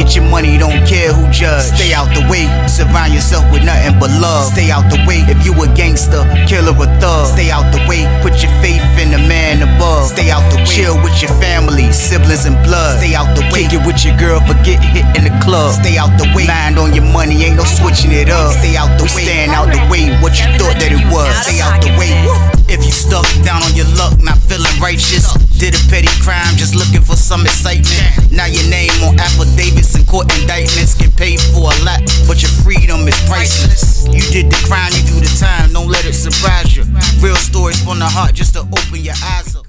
Get your money, don't care who judge. Stay out the way, surround yourself with nothing but love. Stay out the way, if you a gangster, killer or thug. Stay out the way, put your faith in the man above. Stay out the way, chill with your family, siblings and blood. Stay out the way, kick it with your girl, forget hit in the club. Stay out the way, mind on your money, ain't no switching it up. Stay out the way, stand out the way, what you thought that it was. Stay out the way. If you stuck down on your luck, not feeling righteous, did a petty crime, just looking for some excitement. Now your name on affidavits and court indictments, get paid for a lot, but your freedom is priceless. You did the crime, you do the time, don't let it surprise you. Real stories from the heart, just to open your eyes up.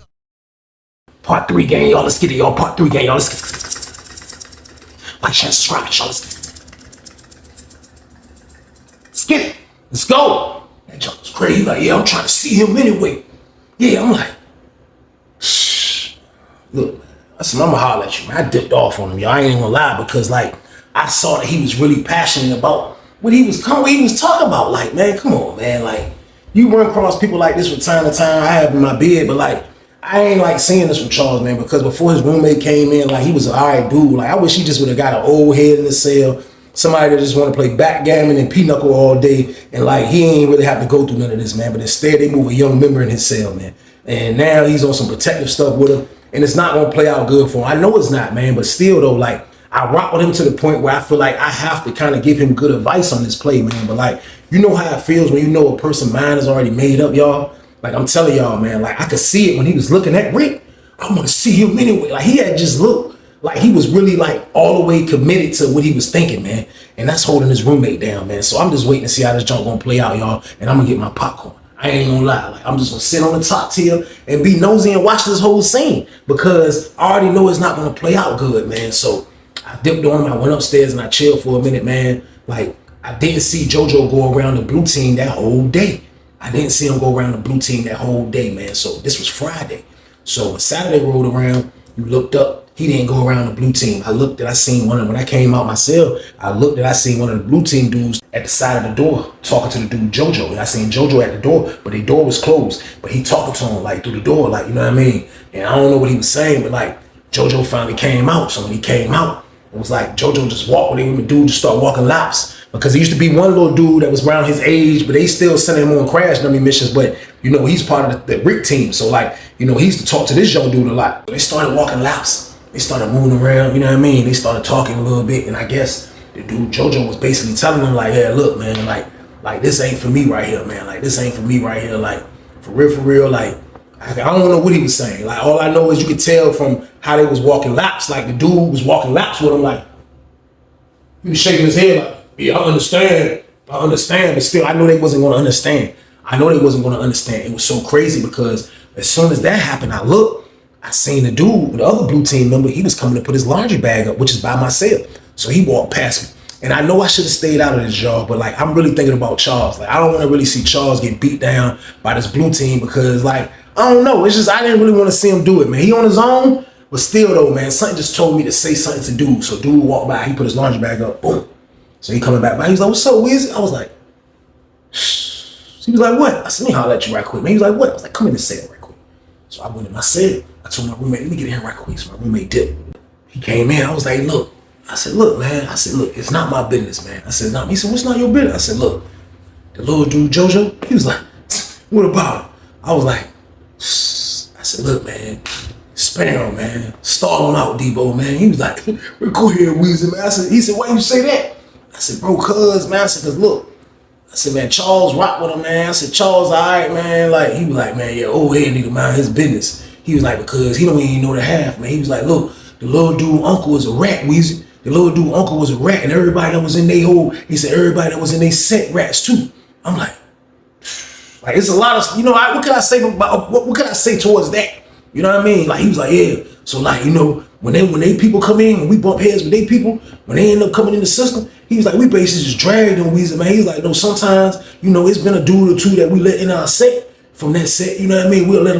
Part 3, gang, y'all. Let's get it, y'all. Part 3, gang, y'all. Let's get it. Like, share, subscribe, y'all. Let's get it. Let's go. That junk was crazy. Like, yeah, I'm trying to see him anyway. Yeah, I'm like, shh. Look, man, I said, I'm gonna holler at you, man. I dipped off on him, y'all. I ain't even gonna lie, because, like, I saw that he was really passionate about what he was talking about. Like, man, come on, man. Like, you run across people like this from time to time. I have in my bed, but, like, I ain't like seeing this from Charles, man, because before his roommate came in, like, he was an alright dude. Like, I wish he just would have got an old head in the cell, somebody that just want to play backgammon and pinochle all day, and like, he ain't really have to go through none of this, man. But instead, they move a young member in his cell, man. And now he's on some protective stuff with him, and it's not gonna play out good for him. I know it's not, man, but still though, like, I rock with him to the point where I feel like I have to kind of give him good advice on this play, man. But like, you know how it feels when you know a person's mind is already made up, y'all. Like, I'm telling y'all, man, like, I could see it when he was looking at Rick. I want to see him anyway. Like, he had just looked like he was really, like, all the way committed to what he was thinking, man. And that's holding his roommate down, man. So I'm just waiting to see how this junk gonna play out, y'all. And I'm gonna get my popcorn. I ain't gonna lie. Like, I'm just gonna sit on the top tier and be nosy and watch this whole scene, because I already know it's not gonna play out good, man. So I dipped on him. I went upstairs and I chilled for a minute, man. Like, I didn't see Jojo go around the blue team that whole day. I didn't see him go around the blue team that whole day, man. So this was Friday. So when Saturday rolled around, you looked up, he didn't go around the blue team. I looked and I seen one of them. When I came out my cell, I looked and I seen one of the blue team dudes at the side of the door talking to the dude Jojo. And I seen Jojo at the door, but the door was closed. But he talking to him like through the door, like, you know what I mean? And I don't know what he was saying, but like, Jojo finally came out. So when he came out, it was like Jojo just walked with him, and the dude just started walking laps. Because there used to be one little dude that was around his age, but they still sending him on crash dummy missions. But, you know, he's part of the Rick team. So, like, you know, he used to talk to this young dude a lot. They started walking laps. They started moving around, you know what I mean? They started talking a little bit. And I guess the dude Jojo was basically telling him, like, hey, look, man, like this ain't for me right here, man. Like, this ain't for me right here. Like, for real, like, I don't know what he was saying. Like, all I know is you could tell from how they was walking laps. Like, the dude was walking laps with him, like, he was shaking his head like, yeah, I understand, but still, I know they wasn't going to understand. It was so crazy because as soon as that happened, I looked, I seen the dude, the other blue team member, he was coming to put his laundry bag up, which is by my cell. So he walked past me. And I know I should have stayed out of this job, but like, I'm really thinking about Charles. Like, I don't want to really see Charles get beat down by this blue team because, like, I don't know. It's just, I didn't really want to see him do it, man. He on his own, but still though, man, something just told me to say something to dude. So dude walked by, he put his laundry bag up, boom. So he coming back by, he was like, what's up, Weezy? I was like, shh. He was like, what? I said, let me holler at you right quick, man. He was like, what? I was like, come in the cell right quick. So I went in my cell. I told my roommate, let me get in here right quick. So my roommate did. He came in, I was like, look. I said, look, man. I said, look, it's not my business, man. I said, no. He said, what's not your business? I said, look, the little dude, Jojo, he was like, what about him? I was like, shh. I said, look, man, Sparrow, man, stall him out, Debo, man. He was like, go here, Weezy, man. He said, why you say that? I said, bro, cuz, man. I said, cause look, I said, man, Charles rock with him, man. I said, Charles, all right, man. Like, he was like, man, yeah, old head need to mind his business. He was like, because he don't even know the half, man. He was like, look, the little dude uncle is a rat, Weezy. The little dude uncle was a rat, and everybody that was in they whole, he said, everybody that was in they set rats too. I'm like it's a lot of, you know, what can I say about, what can I say towards that? You know what I mean? Like, he was like, yeah. So like, you know, when they people come in, when we bump heads with they people, when they end up coming in the system, he was like, we basically just dragged them, Weezy, man. He's like, no, sometimes, you know, it's been a dude or two that we let in our set from that set, you know what I mean? We'll let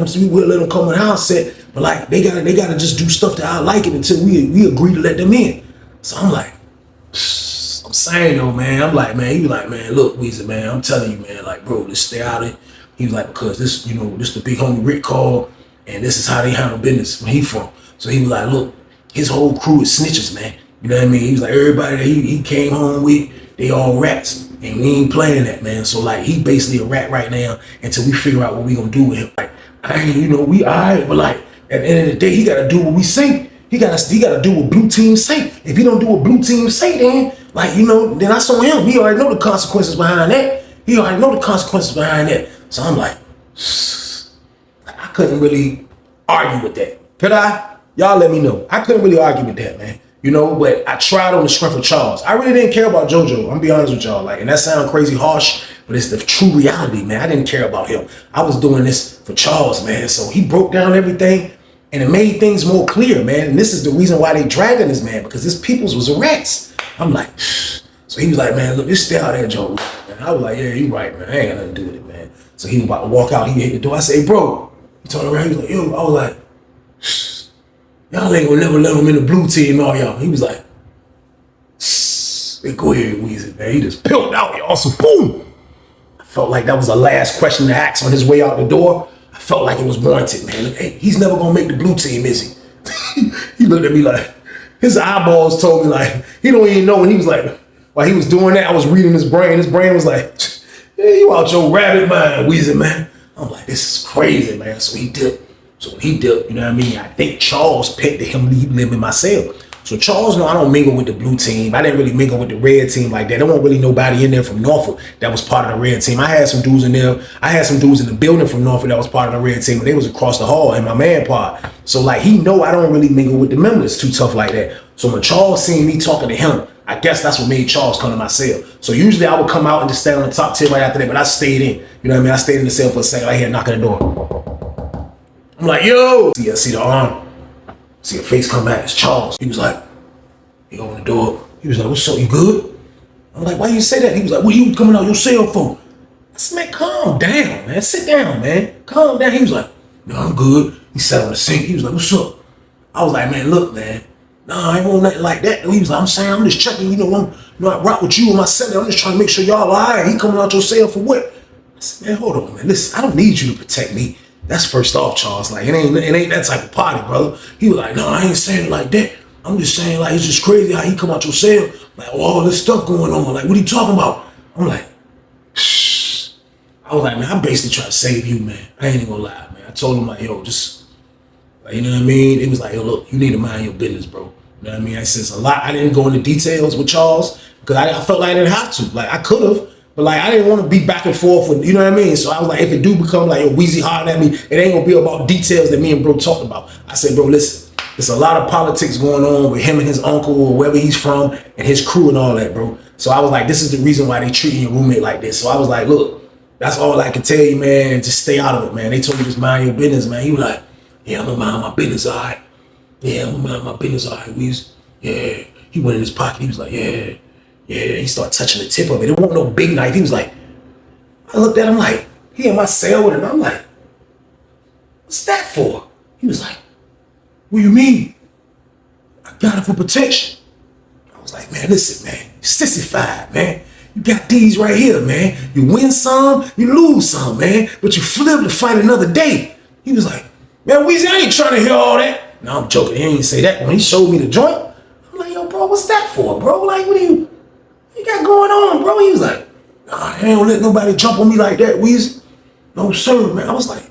them come in our set, but like, they gotta just do stuff that I like it until we agree to let them in. So I'm like, I'm saying though, man, I'm like, man, he was like, man, look, Weezy, man, I'm telling you, man, like, bro, let's stay out of it. He was like, because this, you know, this the big homie Rick called, and this is how they handle business when he from. So he was like, look, his whole crew is snitches, man. You know what I mean? He was like, everybody that he came home with, they all rats. And we ain't playing that, man. So like, he basically a rat right now until we figure out what we gonna do with him. Like, I ain't, we all right, but like, at the end of the day, he gotta do what we say. He gotta do what blue team say. If he don't do what blue team say, then like, then that's on him. He already know the consequences behind that. So I'm like, I couldn't really argue with that. Could I? Y'all let me know. I couldn't really argue with that, man. But I tried on the strength of Charles. I really didn't care about Jojo. I'm gonna be honest with y'all. Like, and that sounds crazy harsh, but it's the true reality, man. I didn't care about him. I was doing this for Charles, man. So he broke down everything and it made things more clear, man. And this is the reason why they dragging this man, because this people's was a rats. I'm like, so he was like, man, look, just stay out there, Jojo. And I was like, yeah, you right, man. I ain't got nothing to do with it, man. So he was about to walk out. He hit the door. I said, hey, bro. He turned around. He was like, yo. I was like, y'all ain't gonna never let him in the blue team, all y'all. He was like, hey, go ahead, Weezy, man. He just peeled out, y'all. So boom. I felt like that was the last question to ask on his way out the door. I felt like it was warranted, man. Hey, he's never gonna make the blue team, is he? He looked at me like, his eyeballs told me like, he don't even know. And he was like, while he was doing that, I was reading his brain. His brain was like, hey, you out your rabbit mind, Weezy, man. I'm like, this is crazy, man. So he dipped. So when he dipped, you know what I mean? I think Charles picked him to live in my cell. So Charles, I don't mingle with the blue team. I didn't really mingle with the red team like that. There wasn't really nobody in there from Norfolk that was part of the red team. I had some dudes in there. I had some dudes in the building from Norfolk that was part of the red team, but they was across the hall in my man part. So like, he know I don't really mingle with the members too tough like that. So when Charles seen me talking to him, I guess that's what made Charles come to my cell. So usually I would come out and just stay on the top tier right after that, but I stayed in. You know what I mean? I stayed in the cell for a second. I hear knocking the door. I'm like, yo. See the arm. See a face come back. It's Charles. He was like, he opened the door. He was like, what's up? You good? I'm like, why you say that? He was like, what are you coming out your cell for? I said, man, calm down, man. Sit down, man. Calm down. He was like, no, I'm good. He sat on the sink. He was like, what's up? I was like, man, look, man. Nah, I ain't want nothing like that. He was like, I'm saying, I'm just checking, I rock with you and my cell. I'm just trying to make sure y'all all right. He coming out your cell for what? I said, man, hold on, man. Listen, I don't need you to protect me. That's first off, Charles. Like, it ain't that type of party, brother. He was like, no, I ain't saying it like that. I'm just saying, like, it's just crazy how he come out your cell. Like, all this stuff going on. Like, what are you talking about? I'm like, shh. I was like, man, I basically try to save you, man. I ain't even gonna lie, man. I told him, like, yo, just, like, you know what I mean? It was like, yo, look, you need to mind your business, bro. You know what I mean? I said a lot. I didn't go into details with Charles because I felt like I didn't have to. Like, I could have, but like, I didn't want to be back and forth with, you know what I mean? So I was like, if it do become like, yo, Weezy hollering at me, it ain't gonna be about details that me and bro talked about. I said, bro, listen, there's a lot of politics going on with him and his uncle or wherever he's from and his crew and all that, bro. So I was like, this is the reason why they treating your roommate like this. So I was like, look, that's all I can tell you, man. Just stay out of it, man. They told me just mind your business, man. He was like, yeah, I'm gonna mind my business, all right. Yeah, I'm gonna mind my business, all right, Weezy. Yeah. He went in his pocket. He was like, yeah. He started touching the tip of it. It wasn't no big knife. He was like, I looked at him like, he in my cell with him. I'm like, what's that for? He was like, what do you mean? I got it for protection. I was like, man, listen, man, sissified, man. You got these right here, man. You win some, you lose some, man. But you flip to fight another day. He was like, man, Weezy, I ain't trying to hear all that. No, I'm joking. He ain't say that. When he showed me the joint, I'm like, yo, bro, what's that for, bro? Like, what you got going on, bro? He was like, nah, I ain't gonna let nobody jump on me like that, Weezy. No, sir, man. I was like,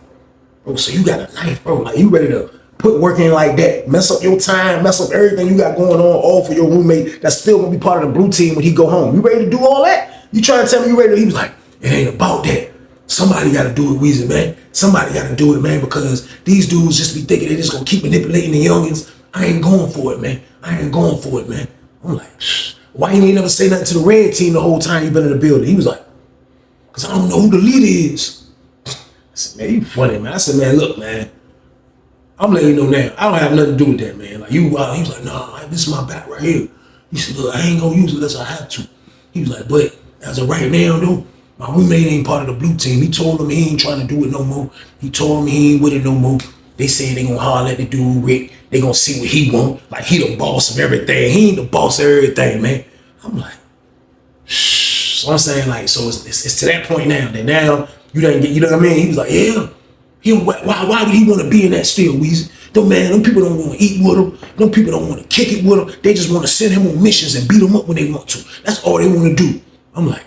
bro, so you got a knife, bro. Like, you ready to put work in like that, mess up your time, mess up everything you got going on, all for your roommate that's still gonna be part of the blue team when he go home. You ready to do all that? You trying to tell me you ready to? He was like, it ain't about that. Somebody gotta do it, Weezy, man. Somebody gotta do it, man, because these dudes just be thinking they just gonna keep manipulating the youngins. I ain't going for it, man. I ain't going for it, man. I'm like, why you ain't never say nothing to the red team the whole time you been in the building? He was like, because I don't know who the leader is. I said, man, you funny, man. I said, man, look, man, I'm letting you know now. I don't have nothing to do with that, man. Like, he was like, nah, this is my back right here. He said, look, I ain't gonna use it unless I have to. He was like, but as of right now, though, my roommate ain't part of the blue team. He told him he ain't trying to do it no more. He told him he ain't with it no more. They saying they gonna holler at the dude, Rick. They gonna see what he want. Like, he the boss of everything. He ain't the boss of everything, man. I'm like, shh. So I'm saying, like, so it's to that point now. That now you done get, you know what I mean? He was like, yeah. Why would he want to be in that still, Weezy? Them people don't want to eat with him. Them people don't want to kick it with him. They just want to send him on missions and beat him up when they want to. That's all they want to do. I'm like,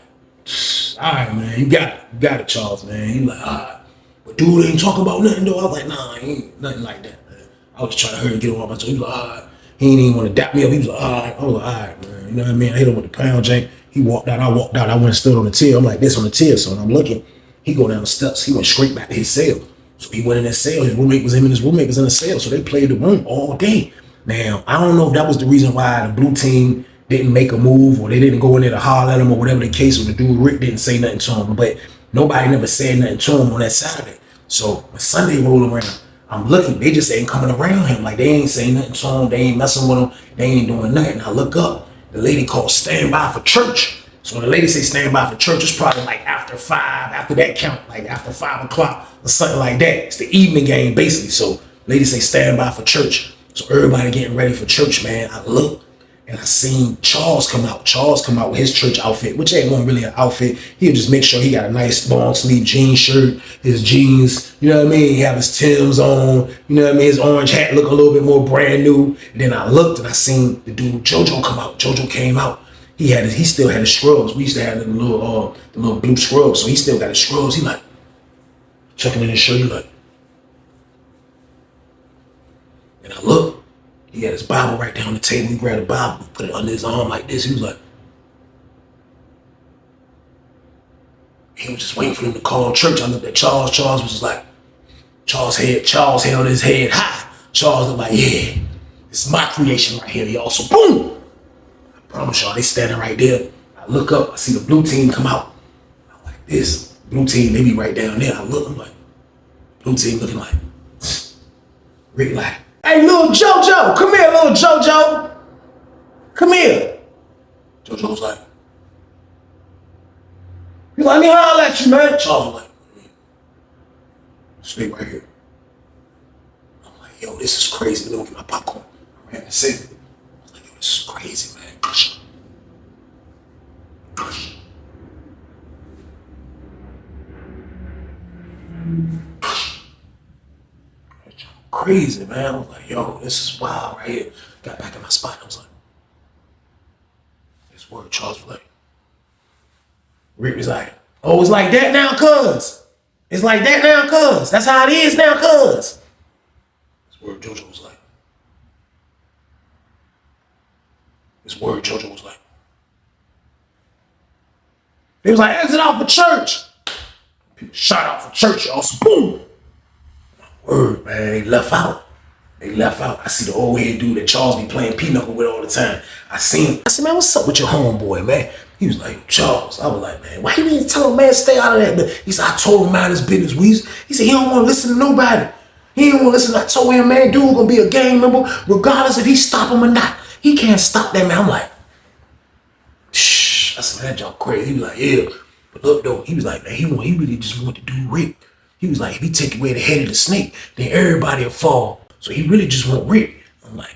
all right, man, you got it, Charles, man. He like, all right. But dude ain't talking about nothing, though. I was like, nah, ain't nothing like that, man. I was trying to hurry and get him off my toe. He was like, all right. He ain't even want to dap me up. He was like, all right. I was like, all right, man. You know what I mean? I hit him with the pound jank. He walked out. I walked out. I went and stood on the tier. I'm like this on the tier. So I'm looking. He go down the steps. He went straight back to his cell. So he went in his cell. His roommate was him and his roommate was in the cell. So they played the room all day. Now, I don't know if that was the reason why the blue team didn't make a move or they didn't go in there to holler at him or whatever the case was. The dude Rick didn't say nothing to him. But nobody never said nothing to him on that Saturday. So when Sunday rolled around, I'm looking, they just ain't coming around him. Like they ain't saying nothing to him. They ain't messing with him. They ain't doing nothing. I look up, the lady called stand by for church. So when the lady say stand by for church, it's probably like after 5, after that count, like after 5 o'clock or something like that. It's the evening game basically. So lady say stand by for church. So everybody getting ready for church, man. I look and I seen Charles come out. Charles come out with his church outfit, which ain't one really an outfit. He'll just make sure he got a nice long sleeve jean shirt, his jeans, you know what I mean? He have his Timbs on, you know what I mean? His orange hat look a little bit more brand new. And then I looked and I seen the dude Jojo come out. Jojo came out. He still had his scrubs. We used to have the little blue scrubs, so he still got his scrubs. He like checking in his shirt. He like, and I look. He had his Bible right there on the table. He grabbed the Bible, put it under his arm like this. He was like, he was just waiting for them to call church. I looked at Charles. Charles was just like, Charles held his head high. Charles was like, yeah, this is my creation right here, y'all. So boom. I promise y'all, they standing right there. I look up, I see the blue team come out. I'm like, this blue team, they be right down there. I look, I'm like, blue team looking like, Rick like, hey, little Jojo, come here, little Jojo. Come here. Jojo was like, he's like, let me holler at you, man. Charles was like, stay right here. I'm like, yo, this is crazy. Let me get my popcorn. I ran to say, I was like, yo, this is crazy, man. Crazy, man. I was like, yo, this is wild right here. Got back in my spot. I was like, this word. Charles was like, Rick was like, oh, it's like that now, cuz. It's like that now, cuz. That's how it is now, cuz. This word Jojo was like, they was like, exit out for church. People shot out for church, y'all. So boom. Word, man. They left out. I see the old head dude that Charles be playing pinochle with all the time. I seen him. I said, man, what's up with your homeboy, man? He was like, Charles. I was like, man, why you didn't tell him, man, stay out of that? But he said, I told him mind his business, Weezy. He said, he don't want to listen to nobody. He didn't want to listen. I told him, man, dude gonna be a gang member, regardless if he stop him or not. He can't stop that, man. I'm like, shh. I said, man, that junk crazy. He was like, yeah. But look, though, he was like, man, he really just wanted to do Rick. He was like, if he take away the head of the snake, then everybody will fall. So he really just want Rick. I'm like,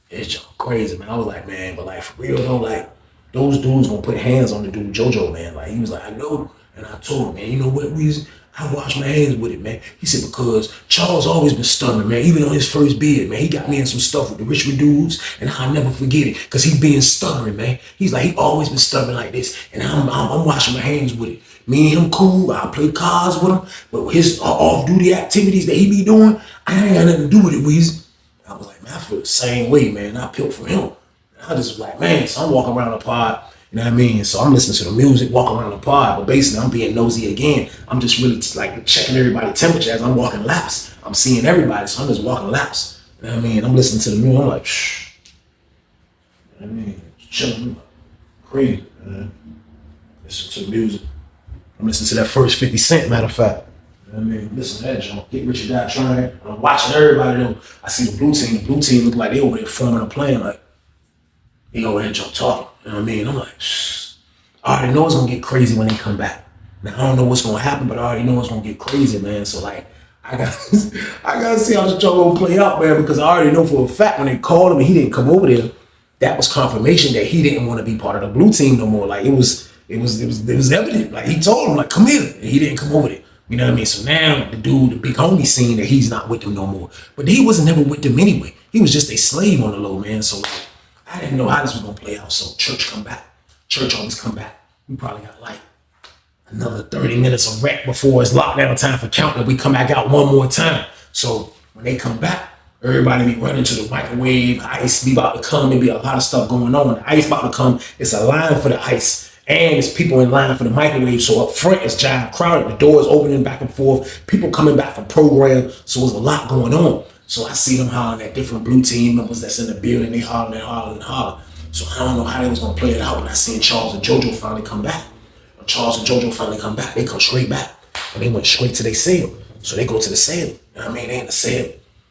it's junk crazy, man. I was like, man, but like for real though, like those dudes gonna put hands on the dude Jojo, man. Like he was like, I know. And I told him, man, you know what reason? I washed my hands with it, man. He said, because Charles always been stubborn, man. Even on his first bid, man, he got me in some stuff with the Richmond dudes, and I'll never forget it, because he being stubborn, man. He's like, he always been stubborn like this, and I'm washing my hands with it. Me and him cool, I play cards with him, but his off-duty activities that he be doing, I ain't got nothing to do with it, Weezy. I was like, man, I feel the same way, man. I peeled from him. I just was like, man, so I'm walking around the pod, you know what I mean? So I'm listening to the music, walking around the pod, but basically I'm being nosy again. I'm just really like checking everybody's temperature as I'm walking laps. I'm seeing everybody, so I'm just walking laps. You know what I mean? I'm listening to the music, I'm like, shh. You know what I mean? Chilling, crazy, man. Listen to the music. I'm listening to that first 50 Cent, matter of fact. You know what I mean? Listen to that, John. Get Rich or Die Trying. I'm watching everybody though. I see the blue team. The blue team look like they over there forming a plan, like, they over there Joe talking. You know what I mean? I'm like, shh. I already know it's gonna get crazy when they come back. Now I don't know what's gonna happen, but I already know it's gonna get crazy, man. So like, I gotta see how this joke gonna play out, man, because I already know for a fact when they called him and he didn't come over there, that was confirmation that he didn't want to be part of the blue team no more. Like it was evident. Like he told him, like, come here, and he didn't come over there. You know what I mean? So now the dude, the big homie, seen that he's not with them no more. But he wasn't never with them anyway. He was just a slave on the low, man. So like, I didn't know how this was gonna play out. So church come back. Church always come back. We probably got like another 30 minutes of rap before it's lockdown time for counting. We come back out one more time. So when they come back, everybody be running to the microwave. Ice be about to come. There be a lot of stuff going on. The ice about to come. It's a line for the ice. And it's people in line for the microwave. So up front, it's giant crowded. The doors opening back and forth. People coming back for program. So there's a lot going on. So I see them hollering at different blue team members that's in the building. They hollering and hollering and hollering. So I don't know how they was going to play it out. But I seen Charles and Jojo finally come back. When Charles and Jojo finally come back, they come straight back. And they went straight to their cell. So they go to the cell. You know what I mean? They in the cell.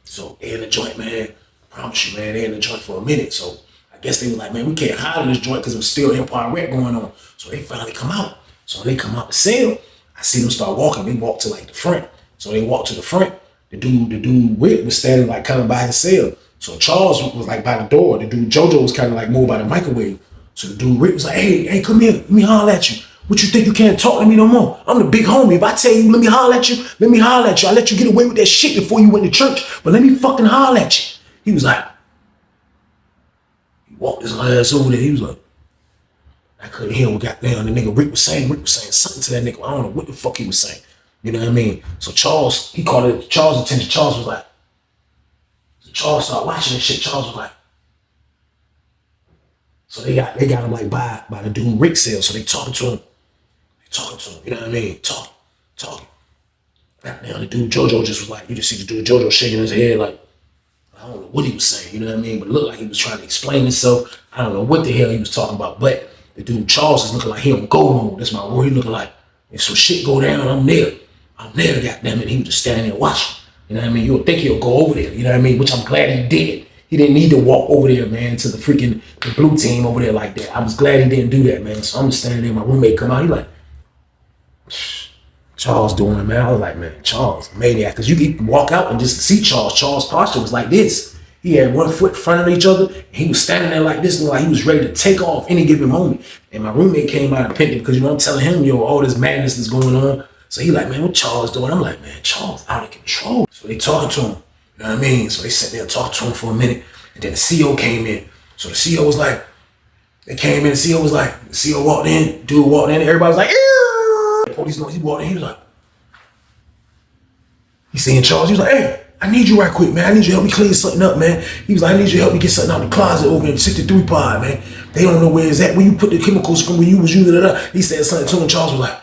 So they in the joint, man. I promise you, man. They in the joint for a minute. So I guess they was like, man, we can't hide in this joint because there's still Empire Rap going on. So they finally come out. So when they come out the cell, I see them start walking. They walk to like the front. So they walk to the front. The dude Rick was standing like kind of by his cell. So Charles was like by the door. The dude Jojo was kind of like more by the microwave. So the dude Rick was like, hey, come here. Let me holler at you. What you think you can't talk to me no more? I'm the big homie. If I tell you, let me holler at you, let me holler at you. I let you get away with that shit before you went to church. But let me fucking holler at you. He was like, he walked his ass over there. He was like, I couldn't hear what goddamn the nigga Rick was saying. Rick was saying something to that nigga. I don't know what the fuck he was saying. You know what I mean? So Charles, he called it Charles' attention. Charles was like, so Charles started watching this shit. Charles was like, so they got him like by the dude Rick cell. So they talking to him. You know what I mean? Talking. Now the dude Jojo just was like, you just see the dude Jojo shaking his head like, I don't know what he was saying, you know what I mean? But it looked like he was trying to explain himself. I don't know what the hell he was talking about, but the dude Charles is looking like he on go mode. That's my word. He looking like if some shit go down, I'm there, goddammit. He was just standing there watching. You know what I mean? You would think he'll go over there, you know what I mean? Which I'm glad he did. He didn't need to walk over there, man, to the blue team over there like that. I was glad he didn't do that, man. So I'm just standing there, my roommate come out, he like, Charles doing it, man. I was like, man, Charles, maniac. Because you could walk out and just see Charles. Charles' posture was like this. He had one foot in front of each other. And he was standing there like this, like he was ready to take off any given moment. And my roommate came out and pinned it because, you know, I'm telling him, yo, all this madness is going on. So he like, man, what Charles doing? I'm like, man, Charles out of control. So they talking to him. You know what I mean? So they sat there and talked to him for a minute. And then the CO came in. So the CO was like, they came in, the CO was like, the CO walked in, dude walked in, everybody was like, ew! Police noise, he walked in, he was like, he seen Charles, he was like, hey, I need you right quick, man. I need you to help me clean something up, man. He was like, I need you to help me get something out of the closet over in 63 pod, man. They don't know where it's at, where you put the chemicals from, where you was using it. He said something to him, Charles was like,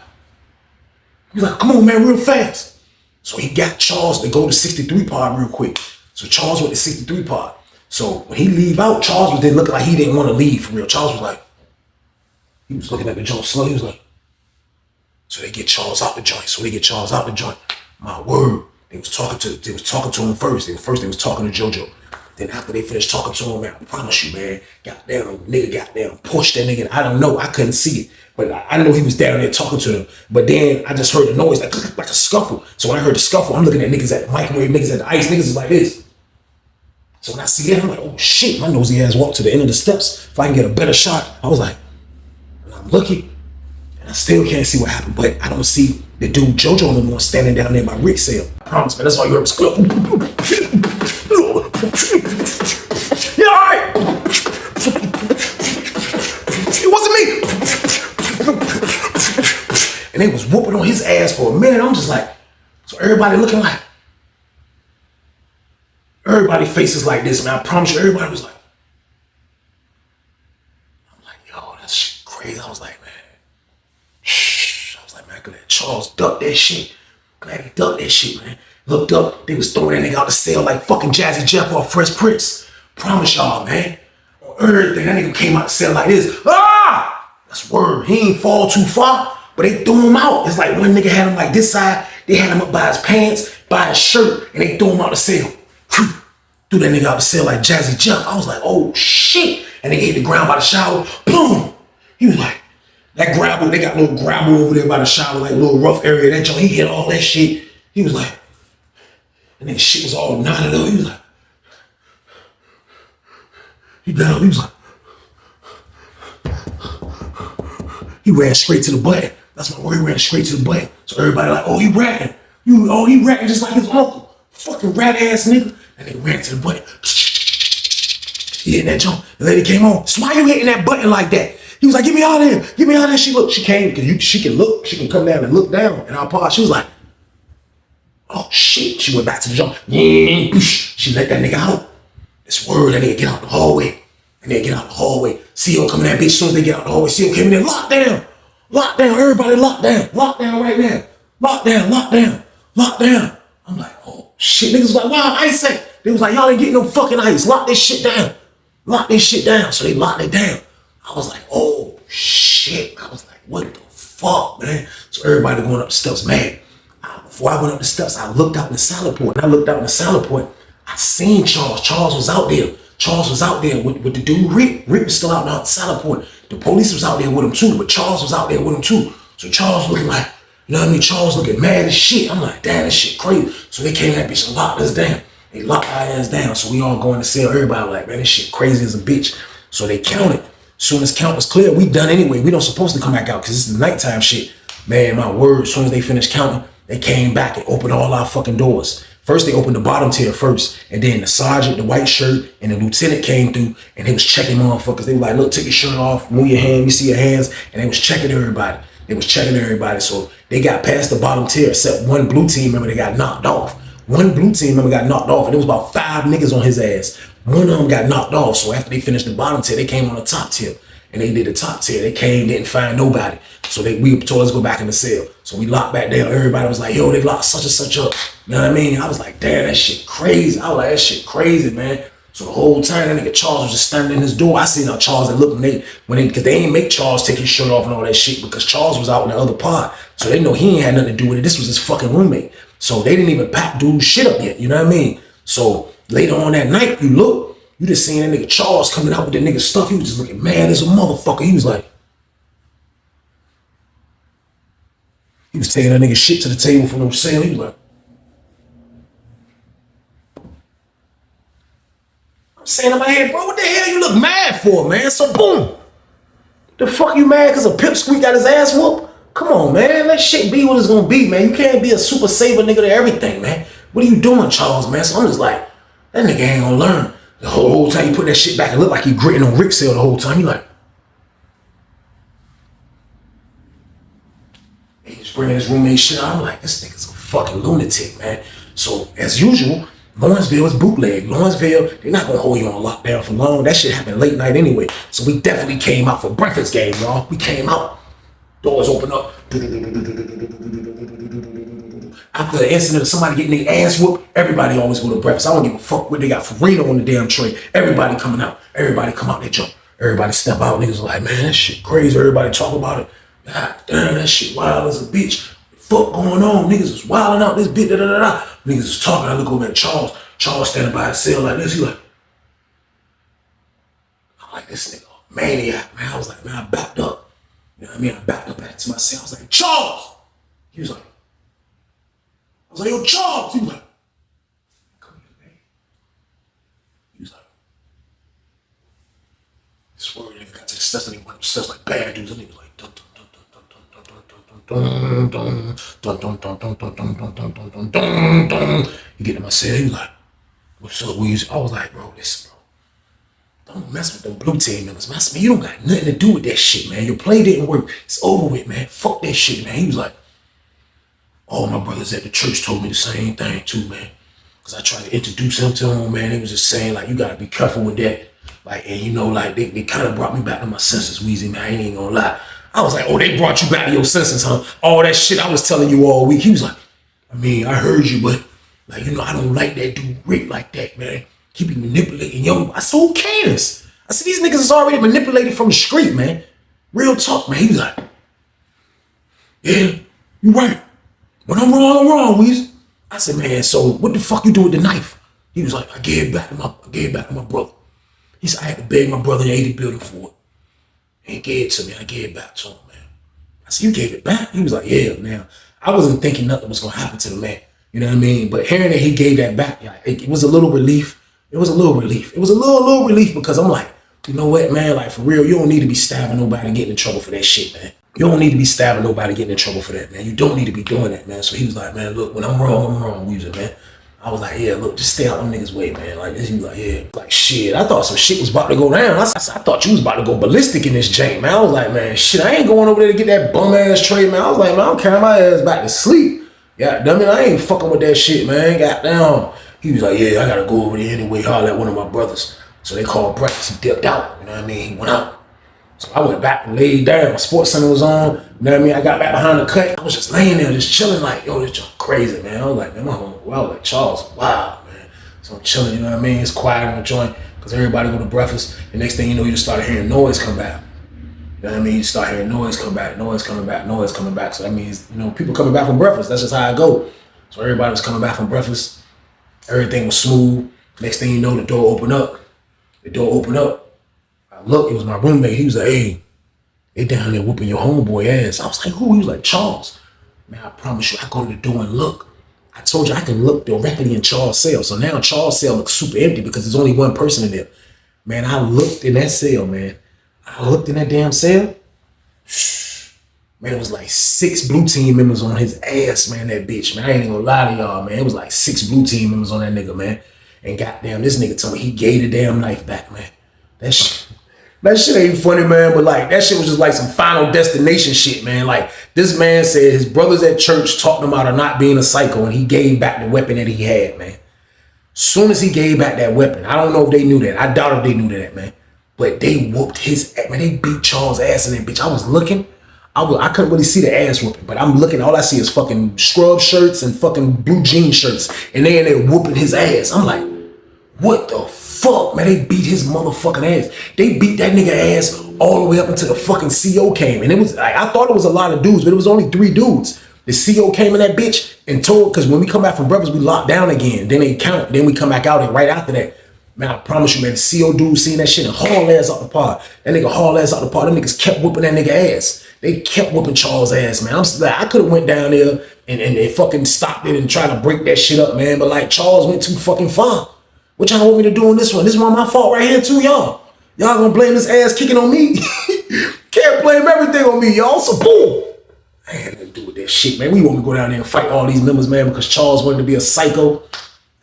he was like, come on, man, real fast. So he got Charles to go to 63 pod real quick. So Charles went to 63 pod. So when he leave out, Charles was then looking like he didn't want to leave for real. Charles was like, he was looking at the joint slow. He was like, so they get Charles out the joint. My word. They was talking to him first. They was talking to Jojo. Then after they finished talking to him, man, I promise you, man, goddamn, pushed that nigga. I don't know. I couldn't see it. But I know he was down there talking to them. But then I just heard the noise like a scuffle. So when I heard the scuffle, I'm looking at niggas at the microwave, niggas at the ice, niggas is like this. So when I see that, I'm like, oh shit, my nosy ass walked to the end of the steps. If I can get a better shot, I was like, and I'm looking, and I still can't see what happened, but I don't see the dude Jojo no more standing down there by Rick's cell. I promise, man, that's all you heard was yeah, all right. It wasn't me. And they was whooping on his ass for a minute. I'm just like, so everybody looking like, everybody faces like this, man. I promise you, everybody was like, I'm like, yo, that's crazy. I was like, man, shh. I was like, man, glad Charles ducked that shit. Glad he ducked that shit, man. Looked up, they was throwing that nigga out the cell like fucking Jazzy Jeff off Fresh Prince. Promise y'all, man. On everything, that nigga came out the cell like this. Ah! That's word. He ain't fall too far, but they threw him out. It's like one nigga had him like this side, they had him up by his pants, by his shirt, and they threw him out the cell. Threw that nigga out the cell like Jazzy Jeff. I was like, oh shit. And they hit the ground by the shower. Boom. He was like, that gravel, they got a little gravel over there by the shower, like a little rough area. That joint, he hit all that shit. He was like, and then shit was all knotted up. He was like, he got up, he was like, he ran straight to the button. That's my word. He ran straight to the butt. So everybody like, oh, he ratting. He ratting just like his uncle. Fucking rat ass nigga. And nigga ran to the butt. He hitting that jump. The lady came on. So why you hitting that button like that? He was like, get me out of here. Get me out of here. She came because she can look. She can come down and look down. And our pod, she was like, oh shit. She went back to the jump. She let that nigga out. This word, that nigga get out the hallway. And they get out the hallway. See him coming that bitch. As soon as they get out the hallway, see him coming in. Lockdown. Lockdown. Everybody lockdown. Lockdown right now. Lockdown. I'm like, oh shit. Niggas was like, wow, ice ain't. They was like, y'all ain't getting no fucking ice. Lock this shit down. So they locked it down. I was like, oh shit. I was like, what the fuck, man? So everybody going up the steps, man. Before I went up the steps, I looked out in the salad port. And I looked out in the salad port. I seen Charles. Charles was out there. With the dude, Rick. Rick was still out in the salad port. The police was out there with him too, but Charles was out there with him too. So Charles looking like, you know what I mean? Charles looking mad as shit. I'm like, damn, this shit crazy. So they came in that bitch and locked us down. They locked our ass down. So we all going to cell. Everybody like, man, this shit crazy as a bitch. So they counted. Soon as count was clear, we done anyway. We don't supposed to come back out because this is nighttime shit. Man, my word, as soon as they finished counting, they came back and opened all our fucking doors. First, they opened the bottom tier first, and then the sergeant, the white shirt, and the lieutenant came through, and they was checking motherfuckers. They were like, look, take your shirt off, move your hand, we see your hands, and they was checking everybody. So they got past the bottom tier, except one blue team member that got knocked off. And it was about 5 niggas on his ass. One of them got knocked off, so after they finished the bottom tier, they came on the top tier. And they did the top tier. They came, didn't find nobody. So we told us to go back in the cell. So we locked back down. Everybody was like, yo, they locked such and such up. You know what I mean? I was like, damn, that shit crazy. I was like, that shit crazy, man. So the whole time, that nigga Charles was just standing in his door. I seen how Charles had looked because they ain't make Charles take his shirt off and all that shit because Charles was out in the other pod. So they know he ain't had nothing to do with it. This was his fucking roommate. So they didn't even pack dude's shit up yet. You know what I mean? So later on that night, you just seen that nigga Charles coming out with that nigga stuff. He was just looking mad as a motherfucker. He was like, he was taking that nigga shit to the table from no sale. He was like, I'm saying in my head, bro, what the hell you look mad for, man? So boom. The fuck you mad because a pipsqueak got his ass whooped? Come on, man. Let shit be what it's gonna be, man. You can't be a super saver nigga to everything, man. What are you doing, Charles, man? So I'm just like, that nigga ain't gonna learn. The whole time you put that shit back, it looked like he gritting on Rick's cell the whole time. You like, he's bringing his roommate shit out. I'm like, this nigga's a fucking lunatic, man. So as usual, Lawrenceville is bootleg. Lawrenceville, they're not gonna hold you on lockdown for long. That shit happened late night anyway. So we definitely came out for breakfast game, y'all. We came out. Doors open up. After the incident of somebody getting their ass whooped, everybody always go to breakfast. I don't give a fuck what they got Farina on the damn tray. Everybody coming out. Everybody come out, they jump. Everybody step out. Niggas like, man, that shit crazy. Everybody talk about it. God damn, that shit wild as a bitch. Fuck going on? Niggas is wilding out this bitch. Niggas is talking. I look over at Charles. Charles standing by his cell like this. He like, I'm like, this nigga maniac, man. I was like, man, I backed up. You know what I mean? I backed up back to my cell. I was like, Charles! He was like, I was like, yo, Charles! He was like, come here, man. He was like, this word nigga got to the steps and he went up the steps like bad dudes. And he was like, dun dun dun dun dun dun dun dun dun dun. He get to my cell, he was like, what's up, Weezy? I was like, bro, listen, bro. Don't mess with them blue team members, man. I said, man, you don't got nothing to do with that shit, man. Your play didn't work. It's over with, man. Fuck that shit, man. He was like, all my brothers at the church told me the same thing too, man. Cause I tried to introduce him to him, man. They was just saying, like, you gotta be careful with that. Like, and you know, like, they kind of brought me back to my senses, Weezy, man. I ain't even gonna lie. I was like, oh, they brought you back to your senses, huh? All that shit I was telling you all week. He was like, I mean, I heard you, but, like, you know, I don't like that dude Rick like that, man. He be manipulating young. I said, who cares? I said, these niggas is already manipulated from the street, man. Real talk, man. He was like, yeah, you right. When I'm wrong, Weezy. I said, man, so what the fuck you do with the knife? He was like, I gave it back to my brother. He said, I had to beg my brother in the 80 building for it. He gave it to me. I gave it back to him, man. I said, you gave it back? He was like, yeah, now. I wasn't thinking nothing was going to happen to the man. You know what I mean? But hearing that he gave that back, it was a little relief. It was a little relief. It was a little relief because I'm like, you know what, man? Like, for real, you don't need to be stabbing nobody and getting in trouble for that shit, man. You don't need to be stabbing nobody, getting in trouble for that, man. You don't need to be doing that, man. So he was like, man, look, when I'm wrong, Weezy, man. I was like, yeah, look, just stay out them niggas' way, man. Like, he was like, yeah. Like, shit, I thought some shit was about to go down. I thought you was about to go ballistic in this jank, man. I was like, man, shit, I ain't going over there to get that bum-ass tray, man. I was like, man, I'm carrying my ass back to sleep. Goddamn it, I ain't fucking with that shit, man. Goddamn. He was like, yeah, I gotta go over there anyway, holler at one of my brothers. So they called breakfast. He dipped out, you know what I mean? He went out. So I went back and laid down. Sports Center was on. You know what I mean? I got back behind the cut. I was just laying there, just chilling, like, yo, this junk crazy, man. I was like, man, my home, well, like, Charles, wow, man. So I'm chilling, you know what I mean? It's quiet in the joint because everybody go to breakfast. The next thing you know, you just start hearing noise come back. You know what I mean? You start hearing noise come back, noise coming back, noise coming back. So that means, you know, people coming back from breakfast. That's just how I go. So everybody was coming back from breakfast. Everything was smooth. Next thing you know, the door opened up. The door opened up. I looked, it was my roommate. He was like, hey, they down there whooping your homeboy ass. I was like, who? He was like, Charles. Man, I promise you, I go to the door and look. I told you I can look directly in Charles' cell. So now Charles' cell looks super empty because there's only one person in there. Man, I looked in that cell, man. I looked in that damn cell. Man, it was like 6 blue team members on his ass, man, that bitch, man. I ain't even gonna lie to y'all, man. It was like 6 blue team members on that nigga, man. And goddamn, this nigga told me he gave the damn knife back, man. That shit ain't funny, man, but like, that shit was just like some Final Destination shit, man. Like, this man said his brothers at church talked him out of not being a psycho, and he gave back the weapon that he had, man. Soon as he gave back that weapon, I don't know if they knew that. I doubt if they knew that, man. But they whooped his ass, man. They beat Charles' ass in that bitch. I was looking. I couldn't really see the ass whooping, but I'm looking, all I see is fucking scrub shirts and fucking blue jean shirts, and they in there whooping his ass. I'm like, what the fuck, man? They beat his motherfucking ass. They beat that nigga ass all the way up until the fucking CO came. And it was, I thought it was a lot of dudes, but it was only 3 dudes. The CO came in that bitch and told, because when we come back from breakfast, we lock down again. Then they count, then we come back out, and right after that, man, I promise you, man, the CO dude seen that shit and haul ass out the pod. That nigga haul ass out the pod. Them niggas kept whooping that nigga ass. They kept whooping Charles' ass, man. I could have went down there and fucking stopped it and tried to break that shit up, man. But like, Charles went too fucking far. What y'all want me to do on this one? This one my fault right here too, y'all. Y'all gonna blame this ass kicking on me? Can't blame everything on me, y'all. So boom. I ain't had nothing to do with that shit, man. We want to go down there and fight all these members, man, because Charles wanted to be a psycho.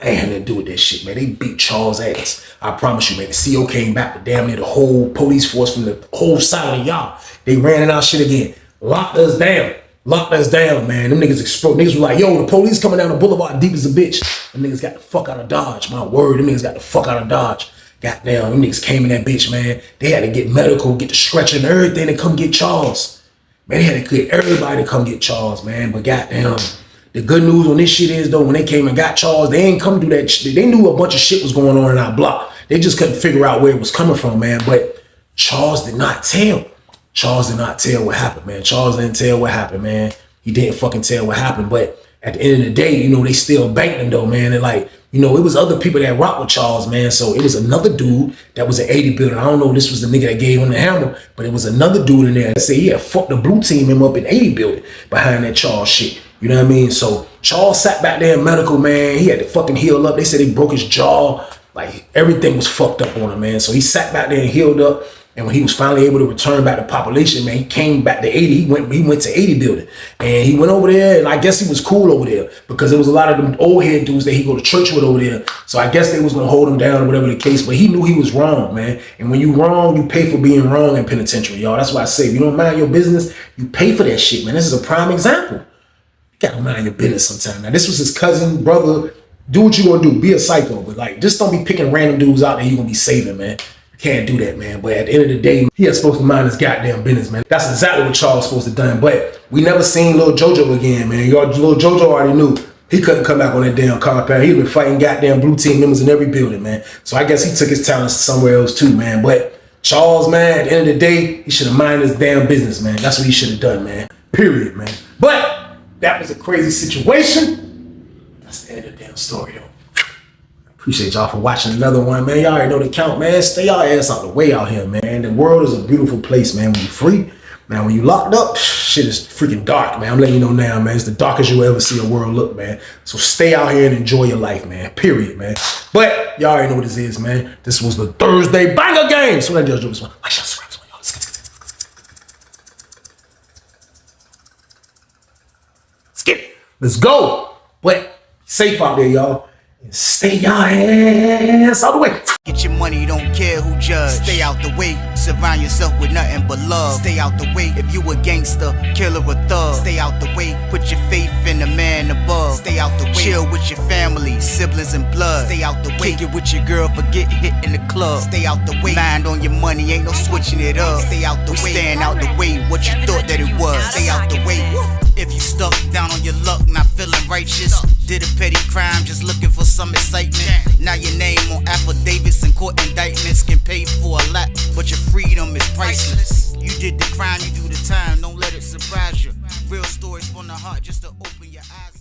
I ain't had nothing to do with that shit, man. They beat Charles' ass. I promise you, man. The CO came back with damn near the whole police force from the whole side of y'all. They ran in our shit again. Locked us down. Locked us down, man. Them niggas explode. Niggas were like, yo, the police coming down the boulevard deep as a bitch. Them niggas got the fuck out of Dodge. My word, them niggas got the fuck out of Dodge. Goddamn, them niggas came in that bitch, man. They had to get medical, get the stretcher and everything to come get Charles. Man, they had to get everybody to come get Charles, man. But goddamn, the good news on this shit is, though, when they came and got Charles, they ain't come do that shit. They knew a bunch of shit was going on in our block. They just couldn't figure out where it was coming from, man. But Charles did not tell. Charles did not tell what happened, man. Charles didn't tell what happened, man. He didn't fucking tell what happened. But at the end of the day, you know, they still banked him, though, man. And like, you know, it was other people that rocked with Charles, man. So it was another dude that was an 80 building. I don't know if this was the nigga that gave him the hammer, but it was another dude in there that said, yeah, fuck the blue team him up in 80 building behind that Charles shit. You know what I mean? So Charles sat back there in medical, man. He had to fucking heal up. They said he broke his jaw. Like, everything was fucked up on him, man. So he sat back there and healed up. And when he was finally able to return back to population, man, he came back to 80. He went to 80 building. And he went over there, and I guess he was cool over there because there was a lot of them old head dudes that he go to church with over there. So I guess they was gonna hold him down or whatever the case. But he knew he was wrong, man. And when you wrong, you pay for being wrong in penitentiary, y'all. That's why I say, if you don't mind your business, you pay for that shit, man. This is a prime example. You gotta mind your business sometime. Now, this was his cousin, brother. Do what you gonna do. Be a psycho. But like, just don't be picking random dudes out that you gonna be saving, man. Can't do that, man. But at the end of the day, he is supposed to mind his goddamn business, man. That's exactly what Charles was supposed to done. But we never seen little Jojo again, man. Little Jojo already knew he couldn't come back on that damn compound. He'd been fighting goddamn blue team members in every building, man. So I guess he took his talents somewhere else too, man. But Charles, man, at the end of the day, he should have minded his damn business, man. That's what he should have done, man. Period, man. But that was a crazy situation. That's the end of the damn story, though. Appreciate y'all for watching another one, man. Y'all already know the count, man. Stay y'all ass out the way out here, man. The world is a beautiful place, man. When you're free, man, when you locked up, shit is freaking dark, man. I'm letting you know now, man. It's the darkest you'll ever see a world look, man. So stay out here and enjoy your life, man. Period, man. But y'all already know what this is, man. This was the Thursday banger game. So that just do this one. Let's go. But safe out there, y'all. And stay your ass out the way. Get your money, don't care who judge. Stay out the way, surround yourself with nothing but love. Stay out the way if you a gangster, killer or thug. Stay out the way, put your faith in the man above. Stay out the way, chill with your family, siblings and blood. Stay out the way, kick it with your girl, forget hit in the club. Stay out the way, mind on your money, ain't no switching it up. Stay out the way, staying out the way, what you thought that it was. Stay out the way. If you stuck down on your luck, not feeling righteous, did a petty crime, just looking for some excitement. Now your name on affidavits and court indictments can pay for a lot, but your freedom is priceless. You did the crime, you do the time, don't let it surprise you. Real stories from the heart, just to open your eyes.